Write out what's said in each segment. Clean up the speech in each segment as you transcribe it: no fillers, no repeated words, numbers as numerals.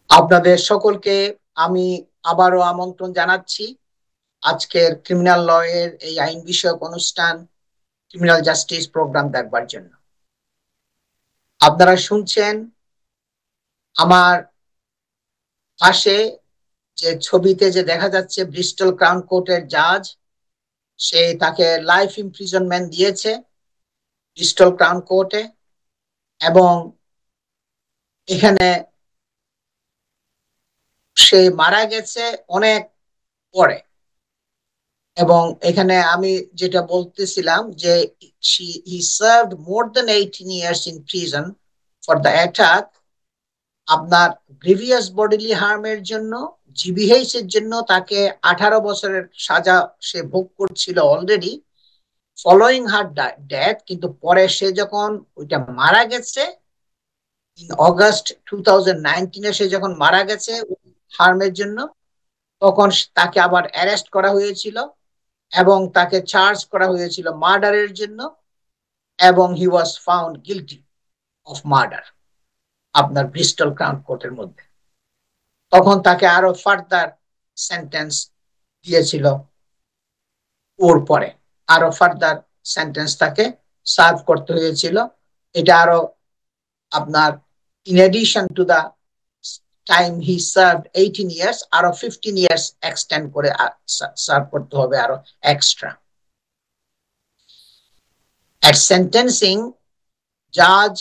আপনাদের সকলকে আমি আবারও আমন্ত্রণ জানাচ্ছি আজকের ক্রিমিনাল ল এর এই আইন বিষয়ক অনুষ্ঠান ক্রিমিনাল জাস্টিস প্রোগ্রাম দেখবার জন্য। আপনারা শুনছেন আমার পাশে যে ছবিতে যে দেখা যাচ্ছে ব্রিস্টল ক্রাউন কোর্টের জাজ, সে তাকে লাইফ ইমপ্রিজনমেন্ট দিয়েছে ব্রিস্টল ক্রাউন কোর্টে, এবং এখানে সে মারা গেছে অনেক পরে। এবং এখানে আমি যেটা বলতেছিলাম যে he served more than 18 years in prison for the attack, আপনার গ্রিভিয়াস বডিলি হার্মের জন্য, জিবিএইচ এর জন্য তাকে 18 বছরের সাজা সে ভোগ করছিল অলরেডি ফলোইং হার ডেথ। কিন্তু পরে সে যখন ওইটা মারা গেছে ইন অগাস্ট 2019 সে যখন মারা গেছে হার্মের জন্য, তখন তাকে আবার অ্যারেস্ট করা হয়েছিল এবং তাকে চার্জ করা হয়েছিল মার্ডারের জন্য, এবং he was found guilty of murder আপনার ব্রিস্টল ক্রাউন কোর্টের মধ্যে। তখন তাকে আরো ফার্দার সেন্টেন্স দিয়েছিল, ওর পরে আরো ফার্দার সেন্টেন্স তাকে সার্ভ করতে হয়েছিল। এটা আরো আপনার in addition to the time he serve 18 years, আরো 15 ইয়ার্স এক্সটেন্ড করে সার্ভ করতে হবে আরো এক্সট্রা। এট সেন্টেন্সিং, জাজ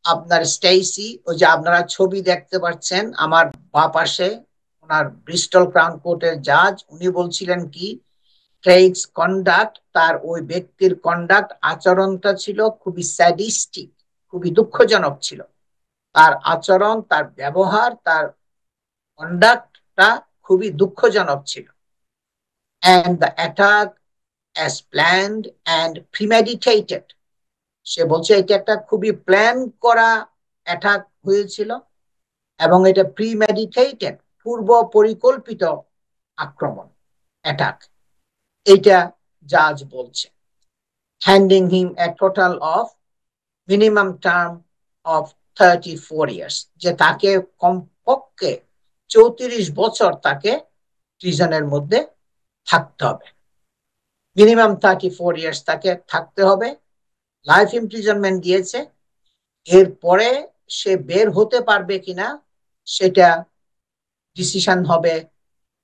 আপনার স্টেসি, ওই যে আপনারা ছবি দেখতে পাচ্ছেন আমার বাঁ পাশে, ওনার ব্রিস্টল ক্রাউন কোর্টের জাজ, উনি বলছিলেন কি ক্রেইগস কন্ডাক্ট, তার ওই ব্যক্তির কন্ডাক্ট আচরণটা ছিল খুবই স্যাডিস্টিক, খুবই দুঃখজনক ছিল। তার আচরণ, তার ব্যবহার, তার কন্ডাক্টটা খুবই দুঃখজনক ছিল। and the attack as planned and premeditated, সে বলছে এটা একটা খুবই প্ল্যান করা অ্যাটাক হয়েছিল এবং এটা প্রিমেডিটেটেড, পূর্ব পরিকল্পিত আক্রমণ, অ্যাটাক, এটা জাজ বলছে। Handing him a total of minimum term of 34 years, যে তাকে কমপক্ষে 34 বছর তাকে প্রিজনের মধ্যে থাকতে হবে, মিনিমাম 34 ইয়ার্স তাকে থাকতে হবে। লাইফ ইমপ্রিজনমেন্ট দিয়েছে। এরপরে সে বের হতে পারবে কিনা সেটা ডিসিশন হবে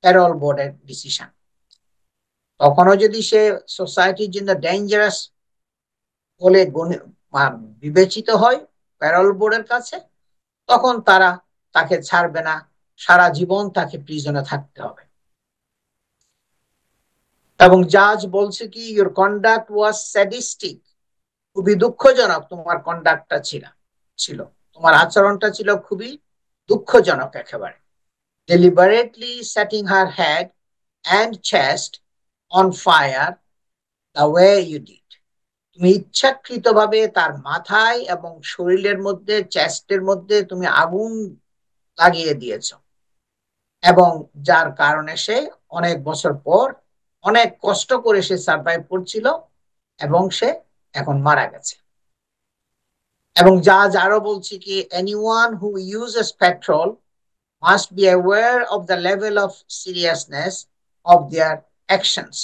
প্যারোল বোর্ডের ডিসিশন। তখনও যদি সে সোসাইটির জন্য ডেঞ্জারাস বলে বিবেচিত হয় প্যারোল বোর্ডের কাছে, তখন তারা তাকে ছাড়বে না, সারা জীবন তাকে প্রিজনে থাকতে হবে। এবং জাজ বলছে কি ইউর কন্ডাক্ট ওয়াজ স্যাডিস্টিক, খুবই দুঃখজনক তোমার কন্ডাক্টটা ছিল, তোমার আচরণটা ছিল খুবই দুঃখজনক একেবারে। deliberately setting her head and chest on fire the way you did, তুমি ইচ্ছাকৃতভাবে তার মাথায় এবং শরীরের মধ্যে, চেস্টের মধ্যে তুমি আগুন লাগিয়ে দিয়েছ, এবং যার কারণে সে অনেক বছর পর অনেক কষ্ট করে সে সার্ভাইভ করছিল এবং সে এখন মারা গেছে। এবং জাজ আরো বলছি কি anyone who uses petrol must be aware of the level of seriousness of their actions,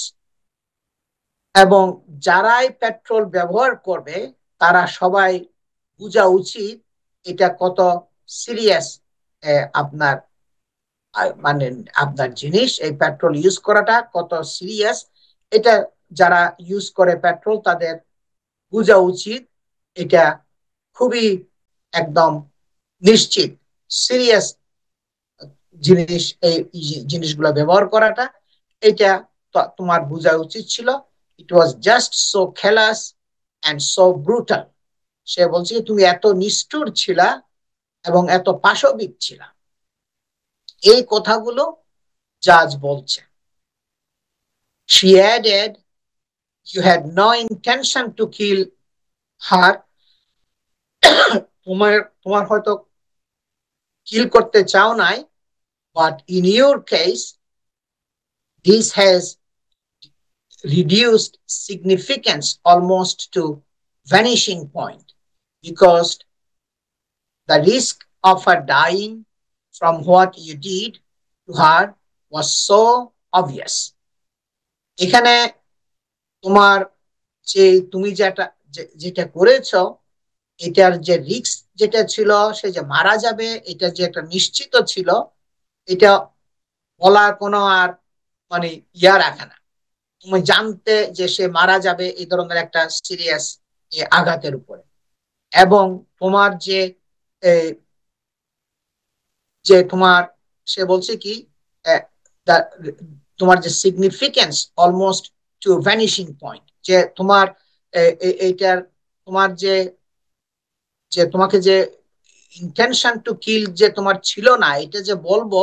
এবং যারাই পেট্রোল ব্যবহার করবে তারা সবাই বোঝা উচিত এটা কত সিরিয়াস আপনার মানে আপনার জিনিস, এই পেট্রোল ইউজ করাটা কত সিরিয়াস, এটা যারা ইউজ করে পেট্রোল তাদের বোঝা উচিত এটা খুবই একদম নিশ্চিত সিরিয়াস জিনিস, এই জিনিসগুলো ব্যবহার করাটা, এটা তোমার বোঝা উচিত ছিল। It was just so callous and so brutal, সে বলছে তুমি এত নিষ্ঠুর ছিলা এবং এত পাশবিক ছিলা, এই কথাগুলো জাজ বলছে। she added you had no intention to kill her, তোমার হয়তো কিল করতে চাও নাই, but in your case this has reduced significance almost to vanishing point, because the risk of her dying from what you did to her was so obvious. এখানে তোমার যে তুমি যেটা করেছো, এটার যে রিস্ক যেটা ছিল, সে যে মারা যাবে এটা যে একটা নিশ্চিত ছিল, এটা বলার কোনো আর মানে রাখে না। তুমি জানতে যে সে মারা যাবে এই ধরনের একটা সিরিয়াস আঘাতের উপরে, এবং তোমার যে যে তোমার সে বলছে কি আহ, দা- তোমার যে significance almost to vanishing point, যে তোমার এইটার তোমার যে যে তোমাকে যে ইন্টেনশন টু কিল যে তোমার ছিল না, এটা যে বলবো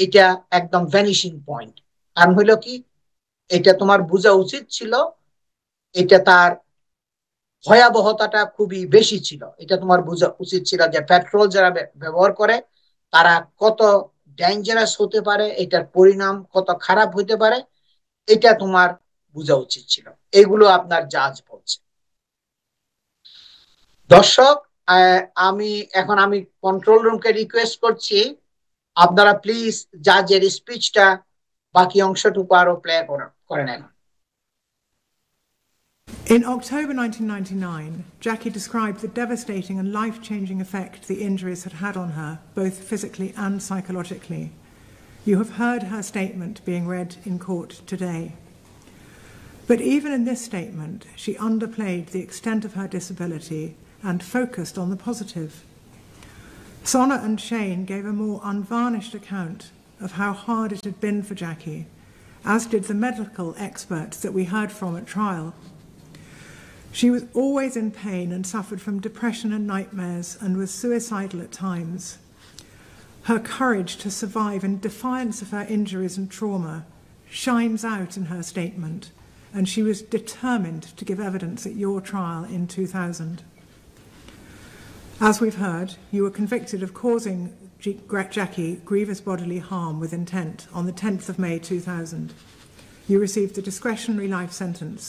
এটা একদম ভ্যানিশিং পয়েন্ট। কারণ হইলো কি, এটা তোমার বোঝা উচিত ছিল, এটা তার ভয়াবহতাটা খুবই বেশি ছিল। এটা তোমার বোঝা উচিত ছিল যে পেট্রোল যারা ব্যবহার করে তারা কত ডেঞ্জারাস হতে পারে, এটার পরিণাম কত খারাপ হতে পারে, এটা তোমার বোঝা উচিত ছিল। এগুলো আপনার জাজ বলছে। দর্শক, আমি আমি কন্ট্রোল রুমকে রিকোয়েস্ট করছি, আপনারা প্লিজ জাজের স্পিচটা বাকি অংশটুকু আরো প্লে করেন এখন। In October 1999, Jackie described the devastating and life-changing effect the injuries had had on her, both physically and psychologically. You have heard her statement being read in court today. But even in this statement, she underplayed the extent of her disability and focused on the positive. Sonna and Shane gave a more unvarnished account of how hard it had been for Jackie, as did the medical experts that we heard from at trial. She was always in pain and suffered from depression and nightmares and was suicidal at times. Her courage to survive in defiance of her injuries and trauma shines out in her statement, and she was determined to give evidence at your trial in 2000. As we've heard, you were convicted of causing Jackie grievous bodily harm with intent on the 10th of May 2000. You received a discretionary life sentence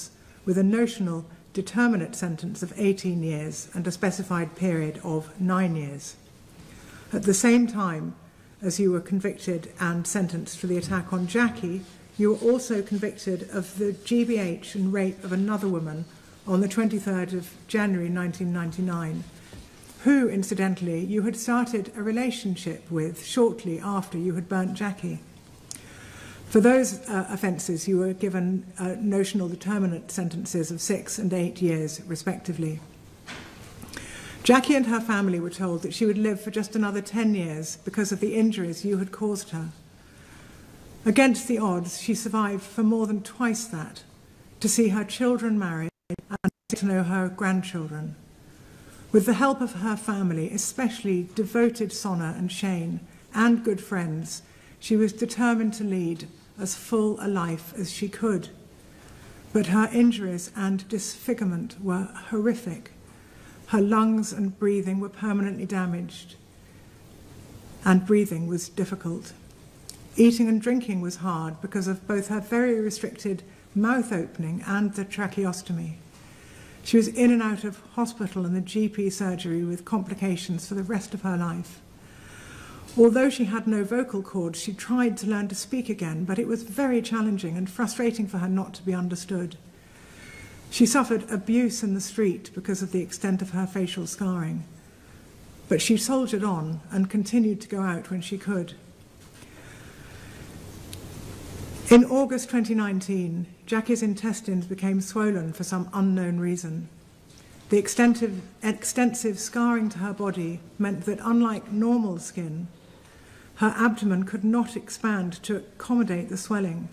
with a notional determinate sentence of 18 years and a specified period of 9 years. At the same time as you were convicted and sentenced for the attack on Jackie, you were also convicted of the GBH and rape of another woman on the 23rd of January 1999, who, incidentally, you had started a relationship with shortly after you had burnt Jackie. For those offences, you were given notional determinate sentences of 6 and 8 years, respectively. Jackie and her family were told that she would live for just another 10 years because of the injuries you had caused her. Against the odds, she survived for more than twice that, to see her children married and to know her grandchildren. With the help of her family, especially devoted Sonna and Shane, and good friends, she was determined to lead as full a life as she could. But her injuries and disfigurement were horrific. Her lungs and breathing were permanently damaged, and breathing was difficult. Eating and drinking was hard because of both her very restricted mouth opening and the tracheostomy. She was in and out of hospital and the GP surgery with complications for the rest of her life. Although she had no vocal cords, she tried to learn to speak again, but it was very challenging and frustrating for her not to be understood. She suffered abuse in the street because of the extent of her facial scarring, but she soldiered on and continued to go out when she could. In August 2019, Jackie's intestines became swollen for some unknown reason. The extensive scarring to her body meant that, unlike normal skin, her abdomen could not expand to accommodate the swelling.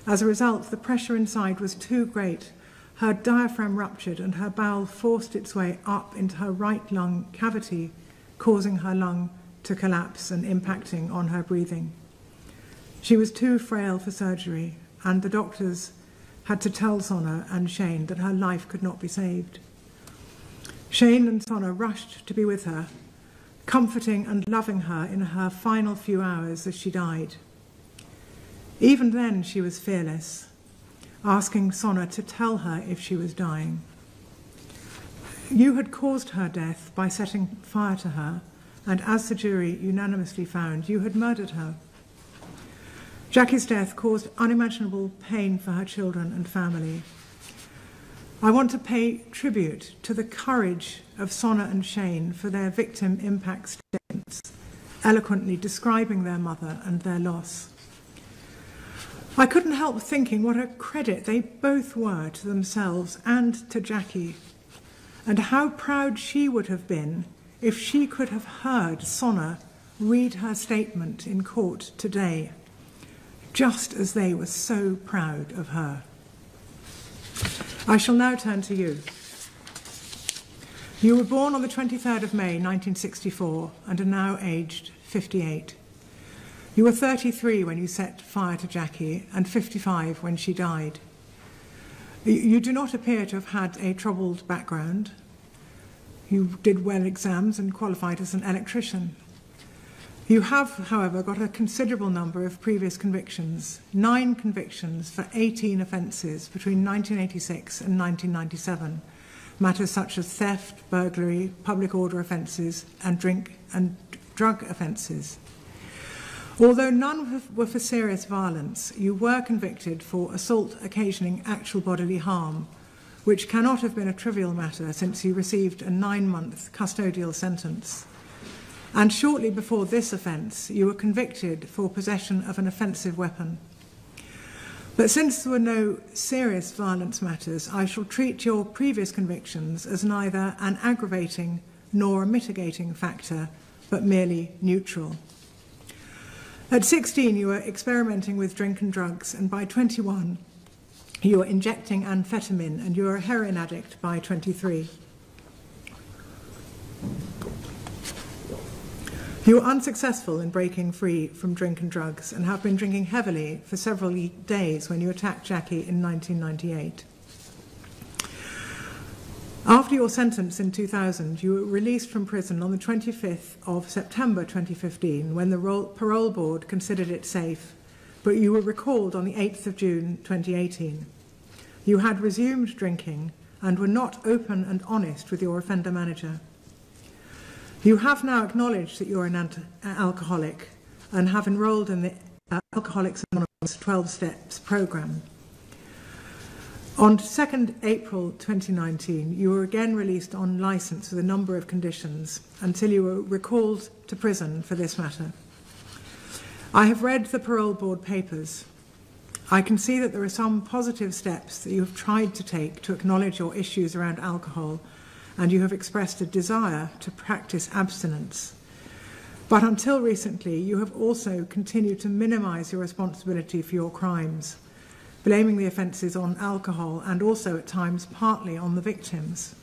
As a result, the pressure inside was too great. Her diaphragm ruptured and her bowel forced its way up into her right lung cavity, causing her lung to collapse and impacting on her breathing. She was too frail for surgery, and the doctors had to tell Sonna and Shane that her life could not be saved. Shane and Sonna rushed to be with her, comforting and loving her in her final few hours as she died. Even then she was fearless, asking Sonna to tell her if she was dying. You had caused her death by setting fire to her, and as the jury unanimously found, you had murdered her. Jackie's death caused unimaginable pain for her children and family. I want to pay tribute to the courage of Sonna and Shane for their victim impact statements, eloquently describing their mother and their loss. I couldn't help thinking what a credit they both were to themselves and to Jackie, and how proud she would have been if she could have heard Sonna read her statement in court today, just as they were so proud of her. I shall now turn to you. You were born on the 23rd of May 1964 and are now aged 58. You were 33 when you set fire to Jackie and 55 when she died. You do not appear to have had a troubled background. You did well exams and qualified as an electrician. You have, however, got a considerable number of previous convictions, 9 convictions for 18 offences between 1986 and 1997, matters such as theft, burglary, public order offences, and drink and drug offences. Although none were for serious violence, you were convicted for assault occasioning actual bodily harm, which cannot have been a trivial matter since you received a 9-month custodial sentence. And shortly before this offence, you were convicted for possession of an offensive weapon. But since there were no serious violence matters, I shall treat your previous convictions as neither an aggravating nor a mitigating factor, but merely neutral. At 16, you were experimenting with drink and drugs, and by 21, you were injecting amphetamine, and you were a heroin addict by 23. You were unsuccessful in breaking free from drink and drugs and have been drinking heavily for several days when you attacked Jackie in 1998. After your sentence in 2000, you were released from prison on the 25th of September 2015 when the parole board considered it safe, but you were recalled on the 8th of June 2018. You had resumed drinking and were not open and honest with your offender manager. You have now acknowledged that you're an alcoholic and have enrolled in the Alcoholics Anonymous 12 Steps program. On 2nd April 2019, you were again released on licence with a number of conditions until you were recalled to prison for this matter. I have read the parole board papers. I can see that there are some positive steps that you have tried to take to acknowledge your issues around alcohol, and you have expressed a desire to practice abstinence. But until recently, you have also continued to minimise your responsibility for your crimes, blaming the offences on alcohol and also at times partly on the victims.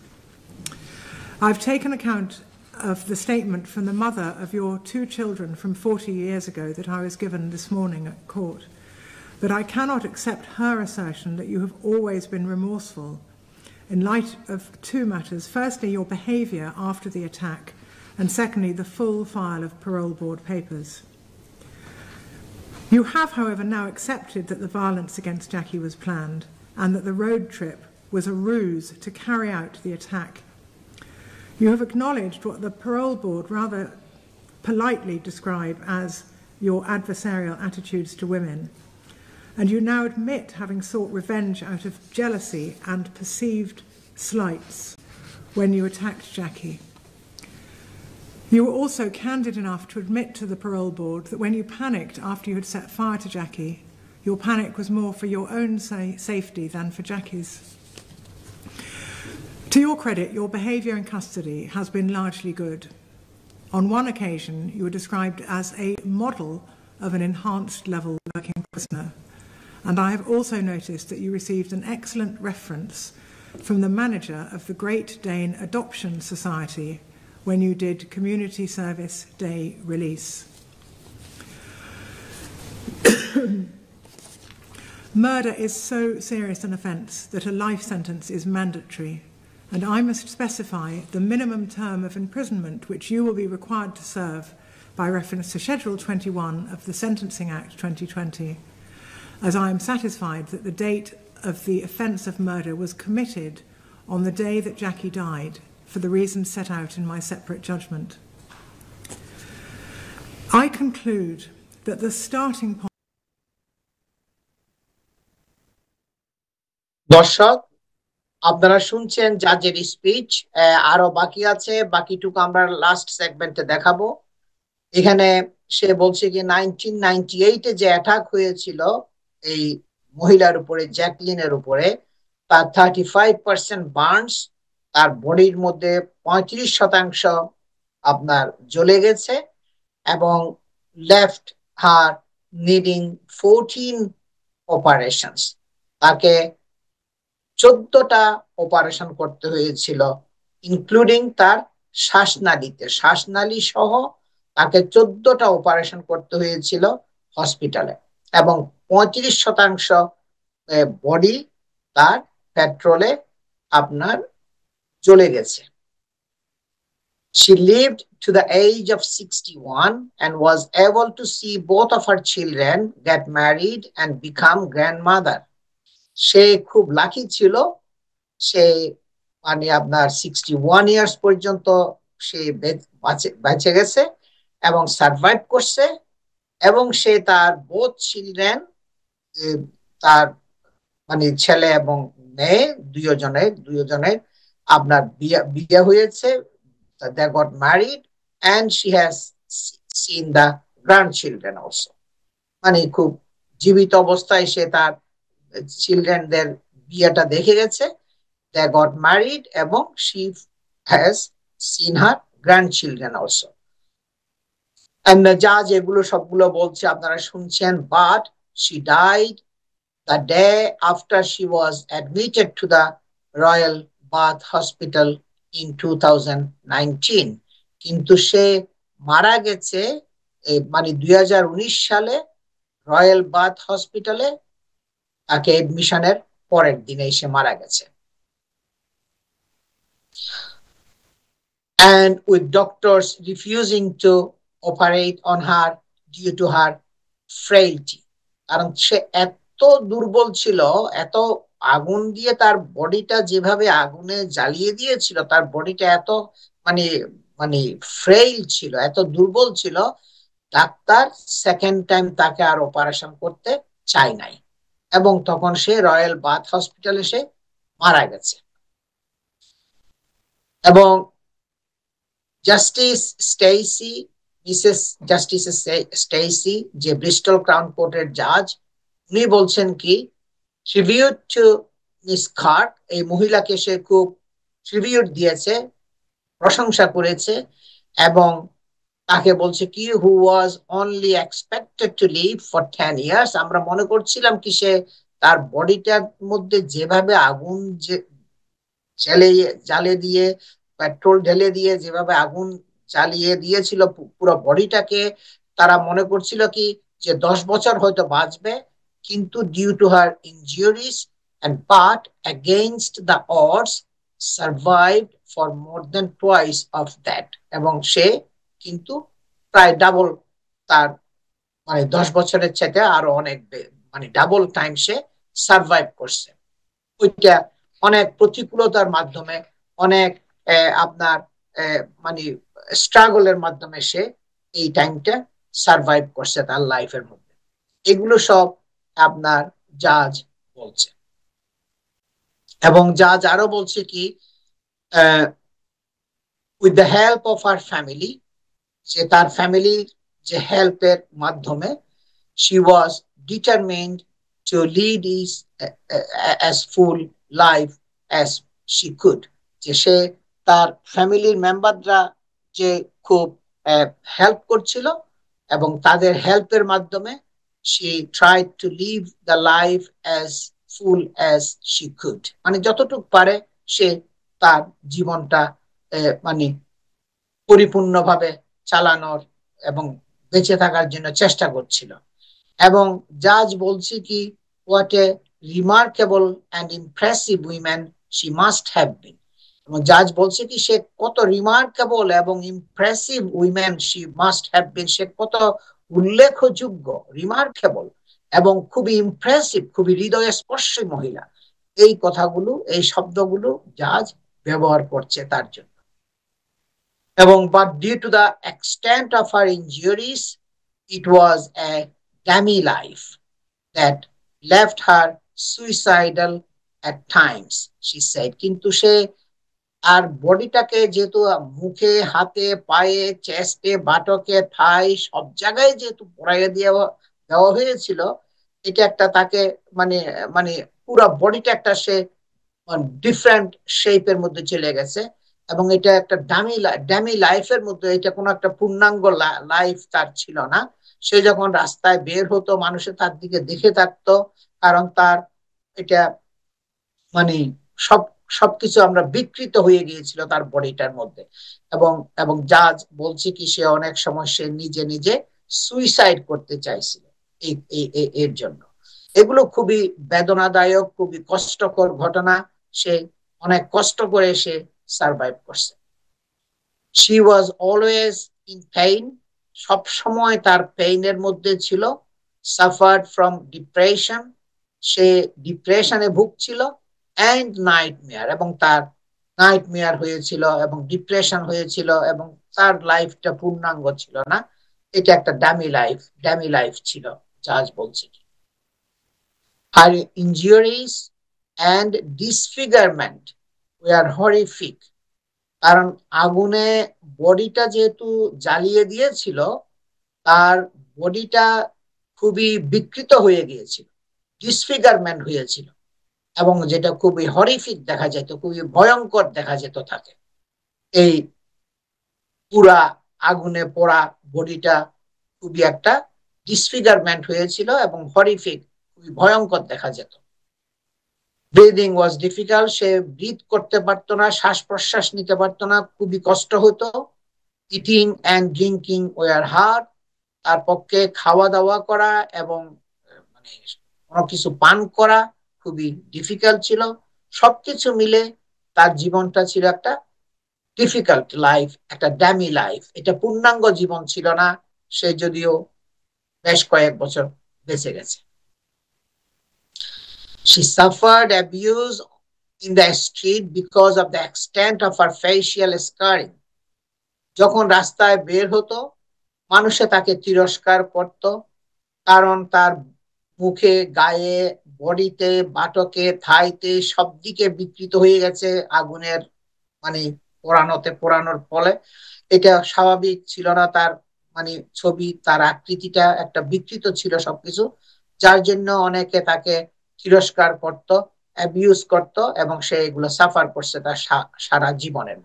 I've taken account of the statement from the mother of your 2 children from 40 years ago that I was given this morning at court, but I cannot accept her assertion that you have always been remorseful in light of 2 matters. Firstly, your behaviour after the attack, and secondly, the full file of parole board papers. You have, however, now accepted that the violence against Jackie was planned and that the road trip was a ruse to carry out the attack. You have acknowledged what the parole board rather politely describe as your adversarial attitudes to women, and you now admit having sought revenge out of jealousy and perceived slights when you attacked Jackie. You were also candid enough to admit to the parole board that when you panicked after you had set fire to Jackie, your panic was more for your own safety than for Jackie's. To your credit, your behaviour in custody has been largely good. On one occasion, you were described as a model of an enhanced level working prisoner, and I have also noticed that you received an excellent reference from the manager of the Great Dane Adoption Society when you did Community Service Day release. Murder is so serious an offence that a life sentence is mandatory, and I must specify the minimum term of imprisonment which you will be required to serve by reference to Schedule 21 of the Sentencing Act 2020, as I am satisfied that the date of the offence of murder was committed on the day that Jackie died, for the reasons set out in my separate judgment. I conclude that the starting point. দর্শক, আপনারা শুনছেন জাজের speech, আরো বাকি আছে, বাকিটুকু আমরা last সেগমেন্টে দেখাবো। এখানে সে বলছে কি 1998-এ যে অ্যাটাক হয়েছিল এই মহিলার উপরে, জ্যাকলিনের উপরে, তার 35% বার্নস, তার বডির মধ্যে 35% আপনার জ্বলে গেছে, এবং লেফট হার নিডিং 14 অপারেশনস। তাকে 14টা অপারেশন করতে হয়েছিল, ইনক্লুডিং তার শ্বাসনালী সহ তাকে 14টা অপারেশন করতে হয়েছিল হসপিটালে, এবং 35% বডি তার পেট্রোলে আপনার জ্বলে গেছে। She lived to the age of 61 and was able to see both of her children get married and become grandmother. সে খুব লাকি ছিল, সে মানে আপনার 61 ইয়ার্স পর্যন্ত সে বেঁচে গেছে এবং সার্ভাইভ করছে, এবং সে তার বোথ চিলড্রেন, তার মানে ছেলে এবং মেয়ে দুজনের আপনার বিয়ে হয়েছে, they got married and she has seen the grandchildren also. মানে খুব জীবিত অবস্থায় সে তার চিলড্রেনদের বিয়েটা দেখে গেছে, they got married, এবং she has seen her grandchildren also. And জাজ এগুলো সবগুলো বলছে, আপনারা শুনছেন, but she died the day after she was admitted to the Royal Bath Hospital in 2019. কিন্তু সে মারা গেছে মানে 2019 সালে রয়্যাল বাথ হসপিটালে, তাকে এডমিশনের পরের দিনে সে মারা গেছে। And with doctors refusing to operate on her due to her frailty, কারণ সে এত দুর্বল ছিল, এত আগুন দিয়ে তার বডিটা যেভাবে আগুনে জ্বালিয়ে দিয়েছিল, তার বডিটা এত মানে মানে ফ্রেইল ছিল, এত দুর্বল ছিল, ডাক্তার সেকেন্ড টাইম তাকে আর অপারেশন করতে চায় নাই, এবং তখন সে রয়্যাল বাথ হসপিটালে সে মারা গেছে। এবং justice Stacey, Mrs justice Stacey, যে ব্রিস্টল ক্রাউন কোর্টের জাজ, উনি বলছেন কি, ট্রিবিউট টু মিস কার্ক, এই মহিলাকে সে খুব ট্রিবিউট দিয়েছে, প্রশংসা করেছে, এবং তাকে বলছে কি, who was only expected to live for 10 years. আমরা মনে করছিলাম কি সে তার বডিটার মধ্যে যেভাবে আগুন জ্বালে দিয়ে, পেট্রোল ঢেলে দিয়ে যেভাবে আগুন জ্বালিয়ে দিয়েছিল পুরো বডিটাকে, তারা মনে করছিল কি যে 10 বছর হয়তো বাঁচবে, কিন্তু due to her injuries and but against the odds survived for more than twice of that, এবং সে কিন্তু প্রায় ডাবল, তার মানে 10 বছরের চাইতে আরো অনেক মানে ডাবল টাইম সে সার্ভাইভ করছে। ওইটা অনেক প্রতিকূলতার মাধ্যমে, অনেক আপনার মানে স্ট্রাগলের মাধ্যমে সে এই টাইমটা সার্ভাইভ করছে তার লাইফের মধ্যে। এগুলো সব আপনার জাজ বলছে, এবং জাজ আরো বলছে কি, with the help of her family, যে তার ফ্যামিলির যে হেল্পের মাধ্যমে, she was determined to lead his as full life as she could, যে সে তার ফ্যামিলির মেম্বাররা যে খুব হেল্প করছিল, এবং তাদের হেল্পের মাধ্যমে she tried to live the life as full as she could, মানে যতটুকু পারে সে তার জীবনটা মানে পরিপূর্ণভাবে চালানোর এবং বেঁচে থাকার জন্য চেষ্টা করছিল। এবং জাজ বলছে কি, what a remarkable and impressive women she must have been, এবং জাজ বলছে কি সে কত রিমার্কেবল এবং impressive women she must have been, সে কত উল্লেখযোগ্য, রিমার্কেবল এবং খুবই ইমপ্রেসিভ, খুবই হৃদয়স্পর্শী মহিলা। এই কথাগুলো, এই শব্দগুলো জাজ ব্যবহার করছে তার জন্য। এবং but due to the extent of her injuries it was a dummy life that left her suicidal at times, she said. কিন্তু সে আর বডিটাকে যেহেতু মুখে, হাতে, পায়ে, চেস্টে, বাটকে, থাই সব জায়গায় যেহেতু পরাইয়ে দেওয়া দেওয়া হয়েছিল, এটা একটা তাকে মানে মানে পুরো বডিটা একটা সে ডিফারেন্ট শেপের মধ্যে চলে গেছে। এবং এটা একটা ড্যামি লাইফের মধ্যে, এটা কোনো একটা পূর্ণাঙ্গ লাইফ তার ছিল না। সে যখন রাস্তায় বের হতো মানুষে তার দিকে দেখে থাকতো, কারণ তার এটা মানে সব সবকিছু আমরা বিকৃত হয়ে গিয়েছিল তার বডিটার মধ্যে। এবং এবং জাজ বলছে কি সে অনেক সময় সে নিজে নিজে সুইসাইড করতে চাইছিল এর জন্য। এগুলো খুবই বেদনাদায়ক, খুবই কষ্টকর ঘটনা। সে অনেক কষ্ট করে সে সার্ভাইভ করছে। She was always in pain, সব সময় তার পেইনের মধ্যে ছিল। সাফার্ড ফ্রম ডিপ্রেশন, সে ডিপ্রেশনে ভুগছিল। অ্যান্ড নাইটমেয়ার, এবং তার নাইটমেয়ার হয়েছিল এবং ডিপ্রেশন হয়েছিল, এবং তার লাইফটা পূর্ণাঙ্গ ছিল না। এটা একটা ড্যামি লাইফ ছিল, জাজ বলছে। Her injuries and disfigurement were horrific, কারণ আগুনে বডিটা যেহেতু জ্বালিয়ে দিয়েছিল, তার বডিটা খুবই বিকৃত হয়ে গিয়েছিল, ডিসফিগারমেন্ট হয়েছিল, এবং যেটা খুবই হরিফিক দেখা যেত, খুবই ভয়ঙ্কর দেখা যেত থাকে। এই পুরা আগুনে পোড়া বডিটা খুবই একটা ডিসফিগারমেন্ট হয়েছিল এবং হরিফিক, খুবই ভয়ঙ্কর দেখা যেত। ব্রিদিং ওয়াজ ডিফিকাল্ট, সে ব্রিথ করতে পারতো না, শ্বাস প্রশ্বাস নিতে পারতো না, খুবই কষ্ট হতো। Eating and drinking were hard, তার পক্ষে খাওয়া দাওয়া করা এবং মানে কোনো কিছু পান করা খুবই ডিফিকাল্ট ছিল। সবকিছু মিলে তার জীবনটা ছিল একটা ডিফিকাল্ট লাইফ, একটা ড্যামি লাইফ। এটা পূর্ণাঙ্গ জীবন ছিল না, সে যদিও বেশ কয়েক বছর বেঁচে গেছে। She suffered abuse in the street because of the extent of her facial scarring. যখন রাস্তায় বের হতো মানুষে তাকে তিরস্কার করত, কারণ তার মুখে, গায়ে, বডিতে, বাটকে, থাইতে সব দিকে বিকৃত হয়ে গেছে আগুনের মানে পোড়ানোর ফলে। এটা স্বাভাবিক ছিল না, তার মানে ছবি, তার আকৃতিটা একটা বিকৃত ছিল সবকিছু, যার জন্য অনেকে তাকে তিরস্কার করত, অ্যাবিউজ করত, এবং সে এগুলো সাফার করছে তার সারা জীবনের।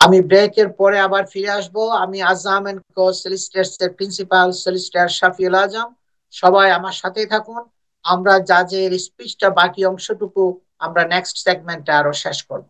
আমি ব্রেকের পরে আবার ফিরে আসব। আমি আজম এন্ড কো সলিসিটরস এর প্রিন্সিপাল সলিসিটর শাফিউল আজম। সবাই আমার সাথেই থাকুন। আমরা জাজের স্পিচটা বাকি অংশটুকু আমরা নেক্সট সেগমেন্টে আরো শেষ করব।